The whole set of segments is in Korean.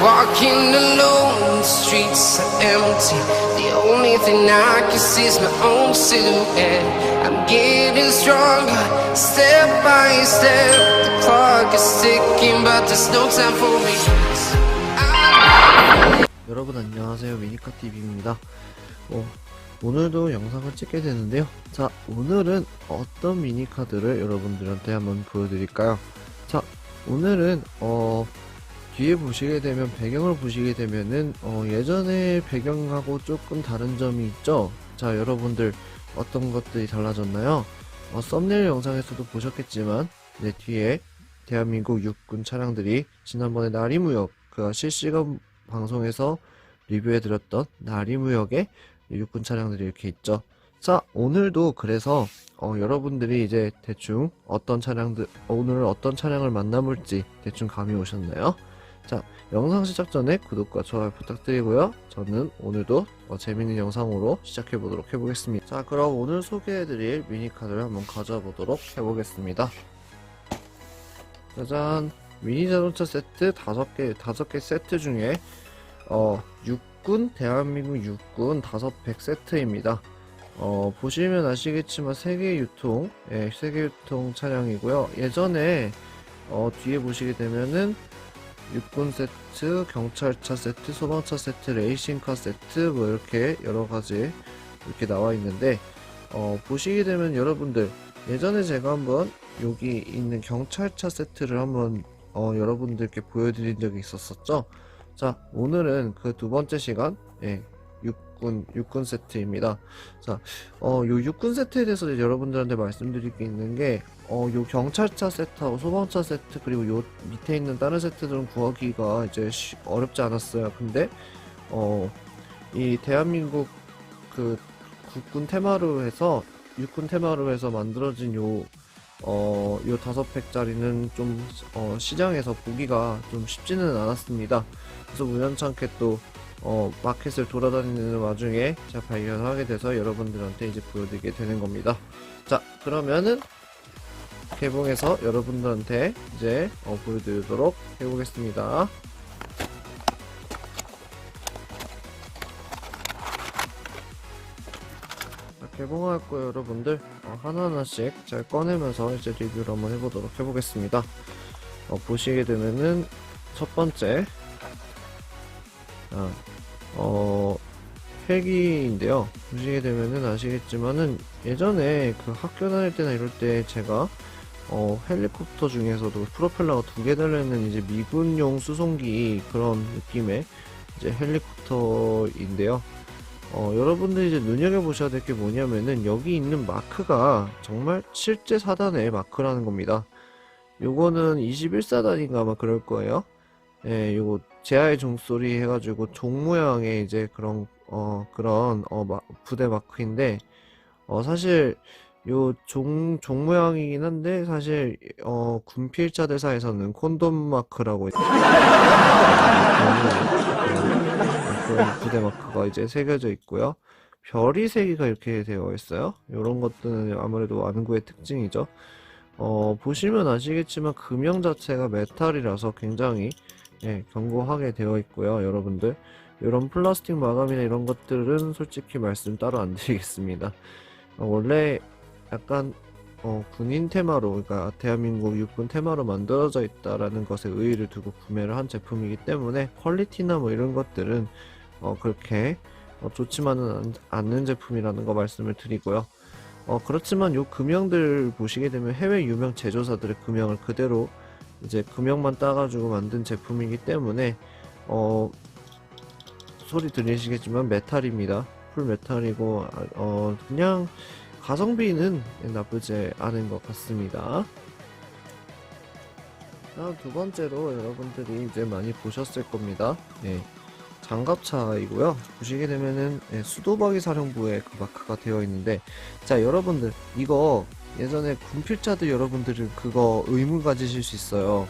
walking alone, the streets are empty. The only thing I can see is my own silhouette. I'm getting stronger, step by step. The clock is ticking, but there's no time for me. 여러분 안녕하세요, 미니카TV입니다. 오늘도 영상을 찍게 되는데요. 자, 오늘은 어떤 미니카드를 여러분들한테 한번 보여드릴까요? 자, 오늘은 뒤에 보시게 되면, 배경을 보시게 되면은 예전에 배경하고 조금 다른 점이 있죠. 자, 여러분들 어떤 것들이 달라졌나요? 썸네일 영상에서도 보셨겠지만, 네, 뒤에 대한민국 육군 차량들이 지난번에 나리무역 그 실시간 방송에서 리뷰해드렸던 나리무역의 육군 차량들이 이렇게 있죠. 자, 오늘도 그래서 여러분들이 이제 대충 오늘 어떤 차량을 만나볼지 대충 감이 오셨나요? 자, 영상 시작 전에 구독과 좋아요 부탁드리고요. 저는 오늘도 재밌는 영상으로 시작해보도록 해보겠습니다. 자, 그럼 오늘 소개해드릴 미니카드를 한번 가져와 보도록 해보겠습니다. 짜잔! 미니 자동차 세트 5개 세트 중에 대한민국 육군 5팩 세트입니다. 보시면 아시겠지만 세계 유통 차량이고요. 예전에 뒤에 보시게 되면은 육군 세트, 경찰차 세트, 소방차 세트, 레이싱카 세트 뭐 이렇게 여러가지 이렇게 나와 있는데, 보시게 되면 여러분들 예전에 제가 한번 여기 있는 경찰차 세트를 한번 여러분들께 보여드린 적이 있었었죠. 자, 오늘은 그 두 번째 시간, 육군 세트입니다. 자, 요 육군 세트에 대해서 여러분들한테 말씀드릴 게 있는 게, 요 경찰차 세트하고 소방차 세트, 그리고 요 밑에 있는 다른 세트들은 구하기가 이제 어렵지 않았어요. 근데, 이 대한민국 그 육군 테마로 해서 만들어진 요 5팩짜리는 좀 시장에서 보기가 좀 쉽지는 않았습니다. 그래서 우연찮게 또 마켓을 돌아다니는 와중에 제가 발견하게 돼서 여러분들한테 이제 보여드리게 되는 겁니다. 자, 그러면은 개봉해서 여러분들한테 이제 보여드리도록 해보겠습니다. 개봉하였고요. 여러분들 하나하나씩 잘 꺼내면서 이제 리뷰를 한번 해보도록 해보겠습니다. 보시게 되면은 첫 번째 헬기인데요. 보시게 되면은 아시겠지만은 예전에 그 학교 다닐 때나 이럴 때 제가 헬리콥터 중에서도 프로펠러가 2개 달려있는 이제 미군용 수송기 그런 느낌의 이제 헬리콥터인데요. 여러분들이 이제 눈여겨보셔야 될 게 뭐냐면은 여기 있는 마크가 정말 실제 사단의 마크라는 겁니다. 요거는 21사단인가 아마 그럴 거예요. 예, 요거 제아의 종소리 해가지고 종 모양의 이제 그런 부대 마크인데, 사실 요 종 모양이긴 한데 사실 군필자들 사이에서는 콘돔 마크라고 그런 부대 마크가 이제 새겨져 있고요. 별이 3개가 이렇게 되어 있어요. 이런 것들은 아무래도 완구의 특징이죠. 보시면 아시겠지만 금형 자체가 메탈이라서 굉장히 견고하게 되어 있고요. 여러분들 이런 플라스틱 마감이나 이런 것들은 솔직히 말씀 따로 안 드리겠습니다. 원래 약간 군인 테마로, 그러니까 대한민국 육군 테마로 만들어져 있다라는 것에 의의를 두고 구매를 한 제품이기 때문에 퀄리티나 뭐 이런 것들은 그렇게 좋지만은 않는 제품이라는 거 말씀을 드리고요. 그렇지만 요 금형들 보시게 되면 해외 유명 제조사들의 금형을 그대로 이제 금형만 따가지고 만든 제품이기 때문에 소리 들리시겠지만 메탈입니다. 풀 메탈이고 그냥 가성비는 나쁘지 않은 것 같습니다. 다음 두 번째로 여러분들이 이제 많이 보셨을 겁니다. 장갑차이고요. 보시게 되면은 수도박이 사령부의 그 마크가 되어 있는데, 자, 여러분들 이거 예전에 군필자들 여러분들은 그거 의문 가지실 수 있어요.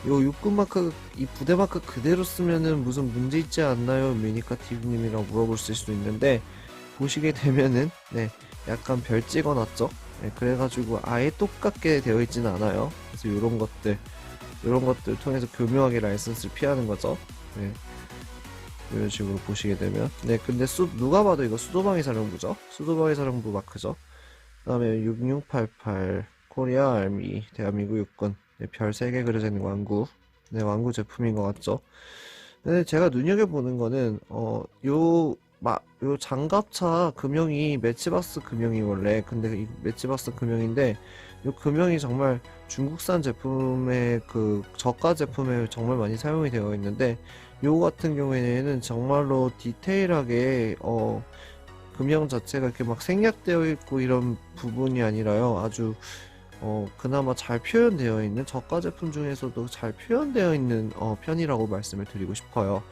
요 육군 마크, 이 부대 마크 그대로 쓰면은 무슨 문제 있지 않나요? 미니카TV님이라고 물어보실 수도 있는데, 보시게 되면은 약간 별 찍어놨죠. 그래가지고 아예 똑같게 되어 있지는 않아요. 그래서 이런 것들 통해서 교묘하게 라이선스를 피하는 거죠. 네. 이런 식으로 보시게 되면 네 근데 누가 봐도 이거 수도방위 사령부죠. 수도방위 사령부 마크죠. 그 다음에 6688 코리아 알미 대한민국 육군 네, 별 3개 그려져 있는 왕구 네 왕구 제품인 것 같죠. 근데 제가 눈여겨보는 거는 요 장갑차 금형이 매치박스 금형이 원래 근데 이 매치박스 금형인데 요 금형이 정말 중국산 제품의 그 저가 제품에 정말 많이 사용이 되어 있는데 요 같은 경우에는 정말로 디테일하게 금형 자체가 이렇게 막 생략되어 있고 이런 부분이 아니라요 아주 그나마 잘 표현되어 있는 저가 제품 중에서도 잘 표현되어 있는 편이라고 말씀을 드리고 싶어요.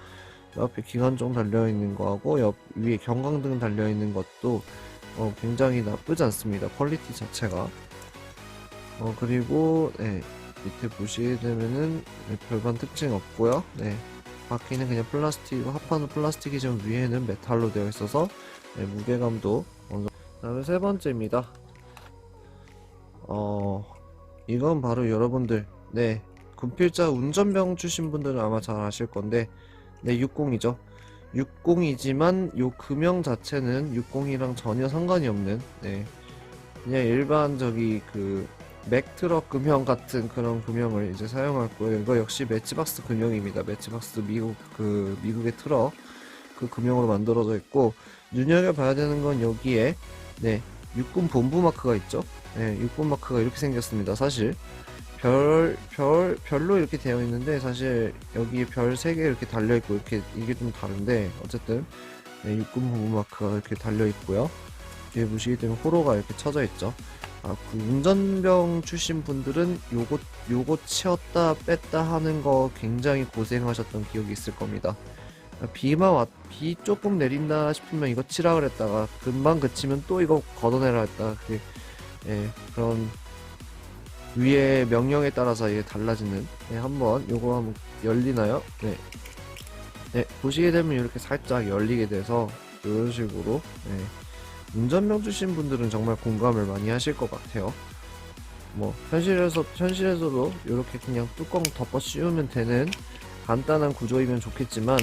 옆에 기관총 달려있는 거하고 위에 경광등 달려있는 것도 굉장히 나쁘지 않습니다. 퀄리티 자체가. 그리고 네, 밑에 보시게 되면은 네, 별반 특징 없고요. 네, 바퀴는 그냥 플라스틱이고 합판은 플라스틱이지만 위에는 메탈로 되어 있어서 네, 무게감도 어느 정도. 다음에 세 번째입니다. 이건 바로 여러분들 네 군필자 운전병 출신 분들은 아마 잘 아실 건데 네 60이죠. 60이지만 요 금형 자체는 60이랑 전혀 상관이 없는 네 그냥 일반 그 맥트럭 금형 같은 그런 금형을 이제 사용할 거예요. 이거 역시 매치박스 금형입니다. 매치박스 미국의 트럭 그 금형으로 만들어져 있고 눈여겨봐야 되는 건 여기에 네 육군 본부 마크가 있죠. 네, 육군 마크가 이렇게 생겼습니다. 사실 별로 이렇게 되어 있는데 사실 여기 별 3개 이렇게 달려 있고 이렇게 이게 좀 다른데 어쨌든 네, 육군 본부 마크가 이렇게 달려 있고요. 뒤에 보시게 되면 호로가 이렇게 쳐져 있죠. 그 운전병 출신 분들은 요거 치웠다 뺐다 하는 거 굉장히 고생하셨던 기억이 있을 겁니다. 비 조금 내린다 싶으면 이거 치라 그랬다가 금방 그치면 또 이거 걷어내라 했다가 그런 위의 명령에 따라서 이게 달라지는 요거 한번 열리나요? 네 보시게 되면 이렇게 살짝 열리게 돼서 이런 식으로 운전병 출신 분들은 정말 공감을 많이 하실 것 같아요. 뭐 현실에서도 이렇게 그냥 뚜껑 덮어 씌우면 되는 간단한 구조이면 좋겠지만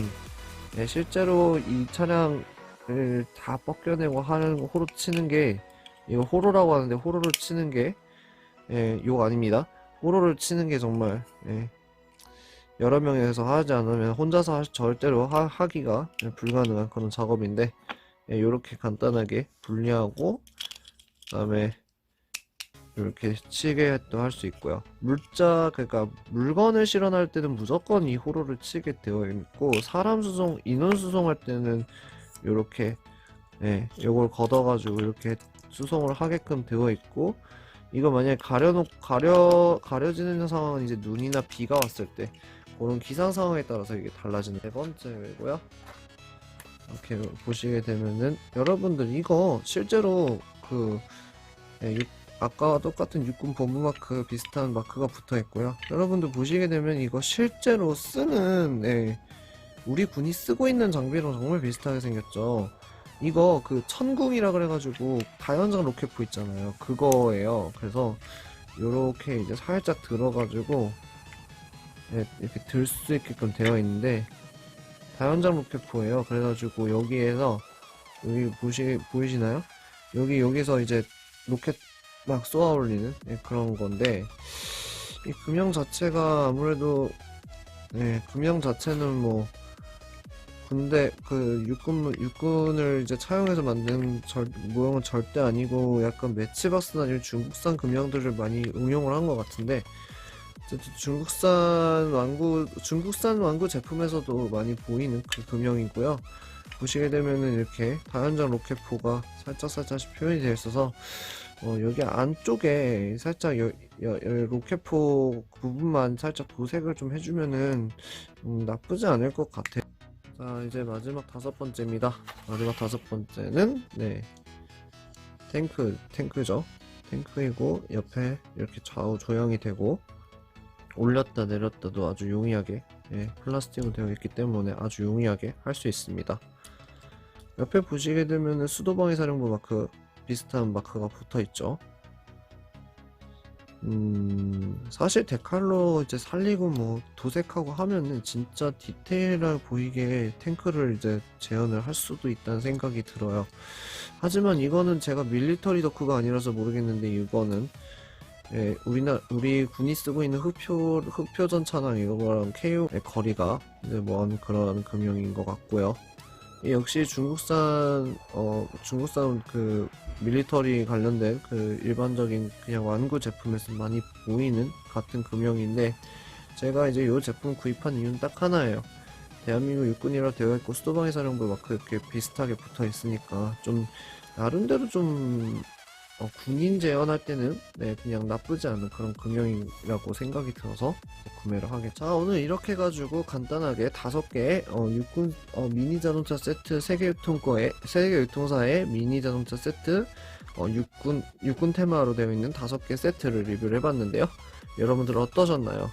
실제로 이 차량을 다 벗겨내고 하는 호로 치는 게 이거 호로라고 하는데 호로를 치는 게 욕 아닙니다. 호로를 치는 게 정말 여러 명이서 하지 않으면 혼자서 절대로 하기가 불가능한 그런 작업인데 이렇게 간단하게 분리하고 그다음에 이렇게 치게 또 할 수 있고요. 그러니까 물건을 실어날 때는 무조건 이 호로를 치게 되어 있고 인원 수송할 때는 이렇게 요걸 걷어가지고 이렇게 수송을 하게끔 되어 있고 이거 만약에 가려지는 상황은 이제 눈이나 비가 왔을 때 그런 기상 상황에 따라서 이게 달라지는 네 번째고요. 이렇게 보시게 되면은 여러분들 이거 실제로 아까와 똑같은 육군 본부 마크 비슷한 마크가 붙어 있고요. 여러분들 보시게 되면 이거 실제로 쓰는 우리 군이 쓰고 있는 장비랑 정말 비슷하게 생겼죠. 이거 천궁이라 그래가지고 다연장 로켓포 있잖아요. 그거예요. 그래서 요렇게 이제 살짝 들어가지고 이렇게 들 수 있게끔 되어 있는데 다연장 로켓포예요. 그래가지고 여기에서 여기 보이시나요? 여기서 이제 로켓 막 쏘아 올리는 그런 건데 이 금형 자체가 아무래도 금형 자체는 뭐 군대 육군을 이제 차용해서 만든 모형은 절대 아니고 약간 매치박스나 아니면 중국산 금형들을 많이 응용을 한 것 같은데 어쨌든 중국산 왕구 제품에서도 많이 보이는 그 금형이고요. 보시게 되면은 이렇게 다연장 로켓포가 살짝씩 표현이 되어 있어서 여기 안쪽에 살짝 로켓포 부분만 살짝 도색을 좀 해주면은 나쁘지 않을 것 같아요. 자 이제 마지막 5번째입니다. 마지막 5번째는 탱크죠. 탱크이고 옆에 이렇게 좌우 조형이 되고 올렸다 내렸다도 아주 용이하게 플라스틱으로 되어 있기 때문에 아주 용이하게 할 수 있습니다. 옆에 보시게 되면은 수도방위 사령부 마크 비슷한 마크가 붙어 있죠. 사실 데칼로 이제 살리고 뭐 도색하고 하면은 진짜 디테일하게 보이게 탱크를 이제 재현을 할 수도 있다는 생각이 들어요. 하지만 이거는 제가 밀리터리 덕후가 아니라서 모르겠는데 이거는 예, 우리 군이 쓰고 있는 흑표전 차량 이거랑 KO의 거리가 이제 먼 그런 금형인 것 같고요. 역시 중국산 그 밀리터리 관련된 그 일반적인 그냥 완구 제품에서 많이 보이는 같은 금형인데 제가 이제 이 제품 구입한 이유는 딱 하나예요. 대한민국 육군이라 되어 있고 수도방위 사령부 막 그렇게 비슷하게 붙어 있으니까 좀 나름대로 좀 군인 재현할 때는 네, 그냥 나쁘지 않은 그런 금형이라고 생각이 들어서 구매를 하겠죠. 자, 오늘 이렇게 해가지고 간단하게 5개의 육군 미니 자동차 세트 세계 유통사의 미니 자동차 세트 육군 테마로 되어 있는 5개 세트를 리뷰를 해봤는데요. 여러분들 어떠셨나요?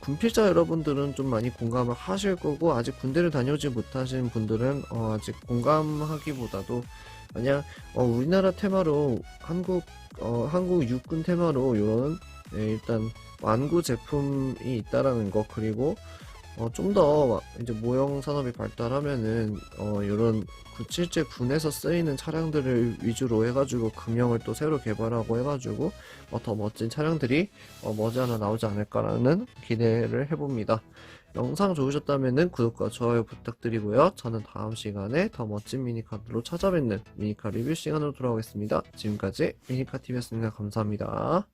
군필자 여러분들은 좀 많이 공감을 하실 거고 아직 군대를 다녀오지 못하신 분들은 아직 공감하기보다도 그냥 우리나라 테마로 한국 육군 테마로 이런 일단 완구 제품이 있다라는 거 그리고 좀 더 이제 모형 산업이 발달하면은 이런 실제 군에서 쓰이는 차량들을 위주로 해가지고 금형을 또 새로 개발하고 해가지고 더 멋진 차량들이 머지않아 나오지 않을까라는 기대를 해봅니다. 영상 좋으셨다면은 구독과 좋아요 부탁드리고요. 저는 다음 시간에 더 멋진 미니카들로 찾아뵙는 미니카 리뷰 시간으로 돌아오겠습니다. 지금까지 미니카TV였습니다. 감사합니다.